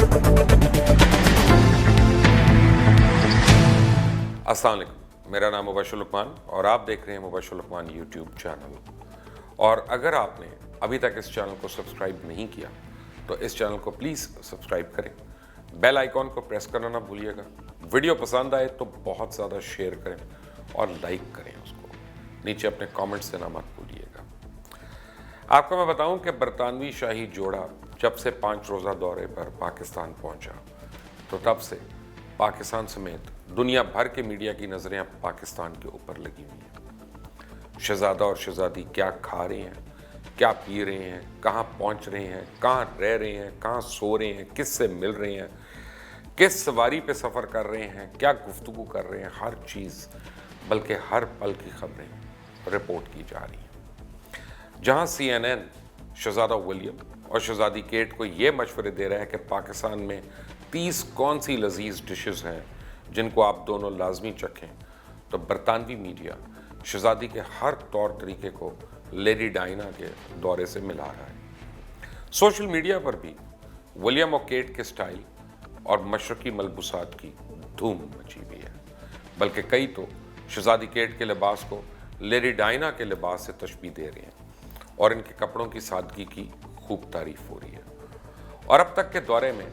अस्सलाम वालेकुम, मेरा नाम मुबशर लुकमान और आप देख रहे हैं मुबशर लुकमान यूट्यूब चैनल। और अगर आपने अभी तक इस चैनल को सब्सक्राइब नहीं किया तो इस चैनल को प्लीज़ सब्सक्राइब करें, बेल आइकॉन को प्रेस करना ना भूलिएगा। वीडियो पसंद आए तो बहुत ज़्यादा शेयर करें और लाइक करें उसको, नीचे अपने कमेंट्स देना मत भूलिएगा। आपको मैं बताऊं कि बरतानवी शाही जोड़ा जब से 5 रोज़ा दौरे पर पाकिस्तान पहुंचा तो तब से पाकिस्तान समेत दुनिया भर के मीडिया की नज़रें अब पाकिस्तान के ऊपर लगी हुई हैं। शहजादा और शहजादी क्या खा रहे हैं, क्या पी रहे हैं, कहाँ पहुंच रहे हैं, कहाँ रह रहे हैं, कहाँ सो रहे हैं, किससे मिल रहे हैं, किस सवारी पे सफ़र कर रहे हैं, क्या गुफ्तगू कर रहे हैं, हर चीज़ बल्कि हर पल की खबरें रिपोर्ट की जा रही हैं। जहाँ CNN शहजादा विलियम और शहजादी केट को ये मशवरे दे रहा है कि पाकिस्तान में 30 कौन सी लजीज डिशेस हैं जिनको आप दोनों लाजमी चखें, तो बरतानवी मीडिया शहजादी के हर तौर तरीके को लेडी डायना के दौरे से मिला रहा है। सोशल मीडिया पर भी विलियम और केट के स्टाइल और मशरकी मलबूसात की धूम मची हुई है, बल्कि कई तो शहजादी केट के लिबास को लेडी डायना के लिबास से तशबीह दे रहे हैं और इनके कपड़ों की सादगी की खूब तारीफ हो रही है। और अब तक के दौरे में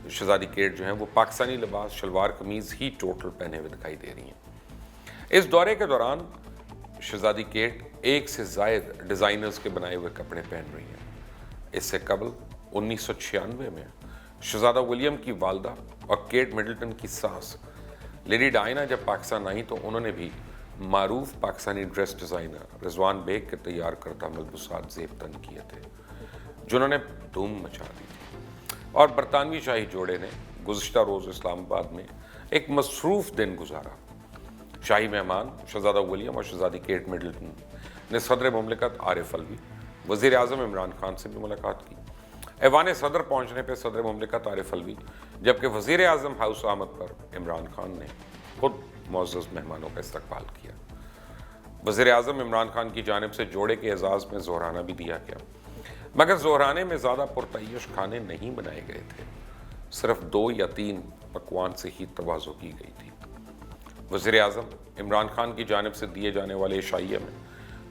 शहजादी केट जो है वो पाकिस्तानी लिबास शलवार कमीज़ ही टोटल पहने हुए दिखाई दे रही हैं। इस दौरे के दौरान शहजादी केट एक से ज़ायद डिज़ाइनर्स के बनाए हुए कपड़े पहन रही हैं। इससे कबल 1996 में शहजादा विलियम की वालदा और केट मिडल्टन की सास लेडी डायना जब पाकिस्तान आई तो उन्होंने भी मारूफ पाकिस्तानी ड्रेस डिज़ाइनर रिजवान बेग के तैयार करता मलबूसात ज़ेब तन किए थे, जिन्होंने धूम मचा दी थी। और बरतानवी शाही जोड़े ने गुज़िश्ता रोज़ इस्लामाबाद में एक मसरूफ़ दिन गुजारा। शाही मेहमान शहजादा विलियम और शहजादी केट मिडल्टन ने सदर मुमलिकत आरिफ अलवी, वज़ीर आज़म इमरान खान से भी मुलाकात की। ऐवान सदर पहुँचने पर सदर मुमलिकत आरिफ अलवी जबकि वज़ीर आज़म हाउस आमद पर इमरान खान ने खुद मुअज़्ज़ज़ मेहमानों का इस्तकबाल किया। वज़ीर आज़म इमरान खान की जानिब से जोड़े के एजाज़ में ज़ोहराना भी दिया गया, मगर ज़ोहराने में ज़्यादा पुरतयश खाने नहीं बनाए गए थे, सिर्फ 2 या 3 पकवान से ही तवाज़ो की गई थी। वज़ीर आज़म इमरान खान की जानिब से दिए जाने वाले इशाइये में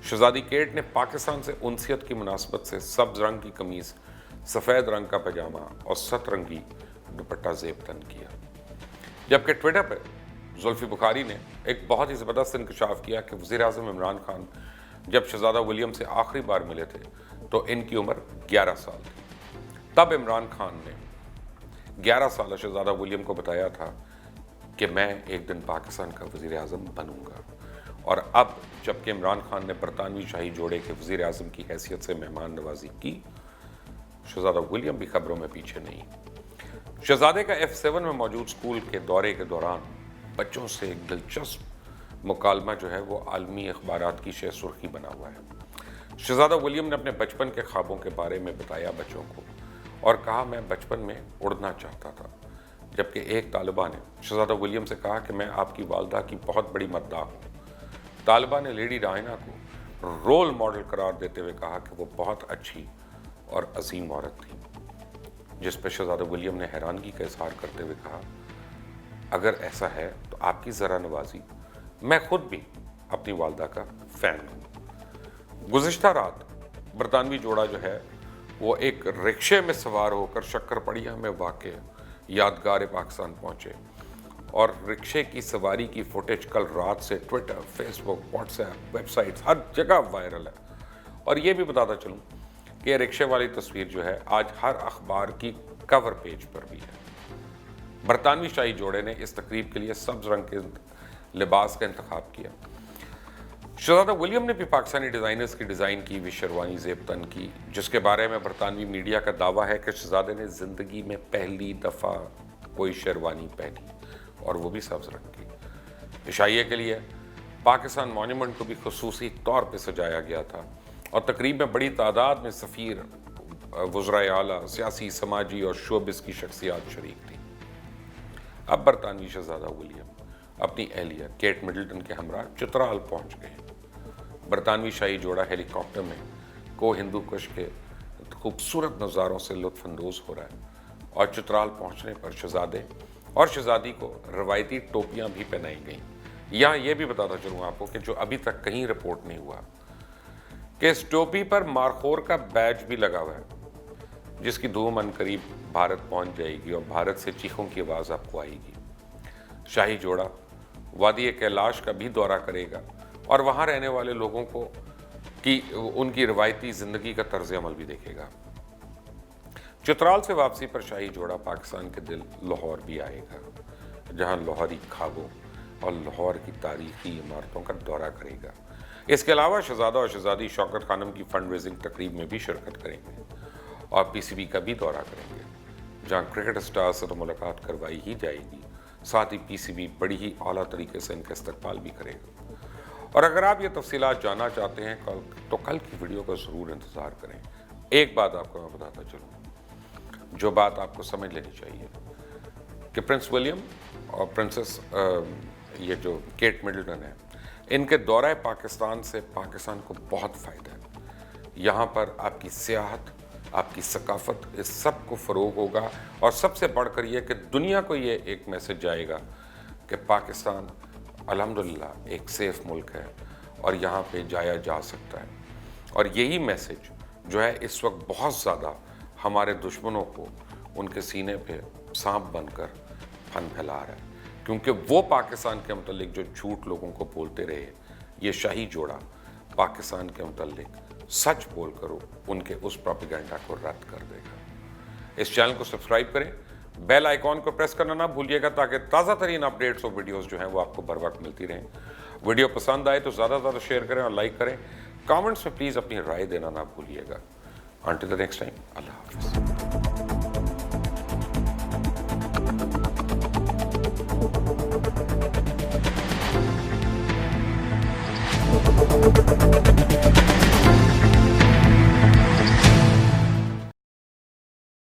शहजादी केट ने पाकिस्तान से उनसियत की मुनासबत से सब्ज़ रंग की कमीज़, सफ़ेद रंग का पजामा और सतरंगी दुपट्टा ज़ेब तन किया। जबकि ट्विटर पर जुल्फ़ी बुखारी ने एक बहुत ही ज़बरदस्त इंकशाफ किया कि वज़ीर आज़म इमरान खान जब शहजादा विलियम से आखिरी बार मिले थे तो इनकी उम्र 11 साल थी। तब इमरान खान ने 11 साल शहजादा विलियम को बताया था कि मैं एक दिन पाकिस्तान का वज़ीर आज़म बनूंगा। और अब जबकि इमरान खान ने बरतानवी शाही जोड़े के वज़ीर आज़म की हैसियत से मेहमान नवाजी की, शहजादा विलियम भी खबरों में पीछे नहीं। शहजादे का F7 में मौजूद स्कूल के दौरे के दौरान बच्चों से एक दिलचस्प मुकालमा जो है वो आलमी अखबारात की शह सुर्खी बना हुआ है। शहजादा विलियम ने अपने बचपन के ख्वाबों के बारे में बताया बच्चों को और कहा, मैं बचपन में उड़ना चाहता था। जबकि एक तालिबा ने शहजादा विलियम से कहा कि मैं आपकी वालदा की बहुत बड़ी मद्दाह हूँ। तालिबा ने लेडी डायना को रोल मॉडल करार देते हुए कहा कि वो बहुत अच्छी और अजीम औरत थी, जिस पर शहजादा विलियम ने हैरानगी का इजहार करते हुए कहा, अगर ऐसा है तो आपकी ज़रा नवाजी, मैं खुद भी अपनी वालदा का फ़ैन हूँ। गुज़िश्ता रात बरतानवी जोड़ा जो है वो एक रिक्शे में सवार होकर शक्करपड़िया में वाक़ यादगार पाकिस्तान पहुँचे और रिक्शे की सवारी की फुटेज कल रात से ट्विटर, फेसबुक, व्हाट्सएप, वेबसाइट्स हर जगह वायरल है। और ये भी बताता चलूँ कि रिक्शे वाली तस्वीर जो है आज हर अखबार की कवर पेज पर भी है। बरतानवी शाही जोड़े ने इस तकरीब के लिए सब्ज़ रंग के लिबास का इंतखाब किया। शहजादा विलियम ने भी पाकिस्तानी डिज़ाइनर्स की डिज़ाइन की हुई शेरवानी ज़ेब तन की, जिसके बारे में बरतानवी मीडिया का दावा है कि शहजादे ने ज़िंदगी में पहली दफ़ा कोई शेरवानी पहनी और वो भी सब्ज़ रंग की। इशाइये के लिए पाकिस्तान मॉन्यूमेंट को भी खुसूसी तौर पर सजाया गया था और तकरीब में बड़ी तादाद में सफ़ीर, वज़राए आला, सियासी, समाजी और शोबिस की शख्सियात शरीक थी। अब बरतानवी शहजादा विलियम अपनी एहलिया केट मिडल्टन के हमरा चित्राल पहुंच गए। बरतानवी शाही जोड़ा हेलीकॉप्टर में को हिंदू कुश के खूबसूरत नज़ारों से लुत्फ़ अंदोज़ हो रहा है और चित्राल पहुंचने पर शहजादे और शहजादी को रवायती टोपियां भी पहनाई गईं। यहाँ ये भी बताता चलूँ आपको कि जो अभी तक कहीं रिपोर्ट नहीं हुआ कि इस टोपी पर मारखोर का बैज भी लगा हुआ है, जिसकी धूम अनकरीब भारत पहुंच जाएगी और भारत से चीखों की आवाज़ आपको आएगी। शाही जोड़ा वादी कैलाश का भी दौरा करेगा और वहाँ रहने वाले लोगों को कि उनकी रवायती ज़िंदगी का तर्ज अमल भी देखेगा। चित्राल से वापसी पर शाही जोड़ा पाकिस्तान के दिल लाहौर भी आएगा, जहाँ लाहौरी खाबों और लाहौर की तारीखी इमारतों का दौरा करेगा। इसके अलावा शहजादा और शहजादी शौकत खानम की फंड रेजिंग तकरीब में भी शिरकत करेंगे और पीसीबी का भी दौरा करेंगे, जहाँ क्रिकेट स्टार से तो मुलाकात करवाई ही जाएगी, साथ ही पीसीबी बड़ी ही आला तरीके से इनका इस्तकबाल भी करेगा। और अगर आप ये तफसीलात जानना चाहते हैं तो कल की वीडियो का ज़रूर इंतज़ार करें। एक बात आपको मैं बताता चलूँ, जो बात आपको समझ लेनी चाहिए कि प्रिंस विलियम और प्रिंसेस ये जो केट मिडल्टन है, इनके दौरे पाकिस्तान से पाकिस्तान को बहुत फ़ायदा है। यहाँ पर आपकी सियाहत, आपकी सकाफत, इस सब को फ़रोग होगा और सबसे बढ़कर यह कि दुनिया को ये एक मैसेज जाएगा कि पाकिस्तान अल्हम्दुलिल्लाह एक सेफ़ मुल्क है और यहाँ पे जाया जा सकता है। और यही मैसेज जो है इस वक्त बहुत ज़्यादा हमारे दुश्मनों को उनके सीने पे सांप बनकर फन फैला रहा है, क्योंकि वो पाकिस्तान के मुतल्लिक जो झूठ लोगों को बोलते रहे, ये शाही जोड़ा पाकिस्तान के मुतल्लिक सच बोलकर उनके उस प्रोपेगेंडा को रद्द कर देगा। इस चैनल को सब्सक्राइब करें, बेल आइकॉन को प्रेस करना ना भूलिएगा, ताकि ताज़ा तरीन अपडेट्स और वीडियोस जो हैं वो आपको बर वक्त मिलती रहें। वीडियो पसंद आए तो ज़्यादा से ज़्यादा शेयर करें और लाइक करें। कमेंट्स में प्लीज़ अपनी राय देना ना भूलिएगा। अंटिल द नेक्स्ट टाइम, अल्लाह हाफ़िज़।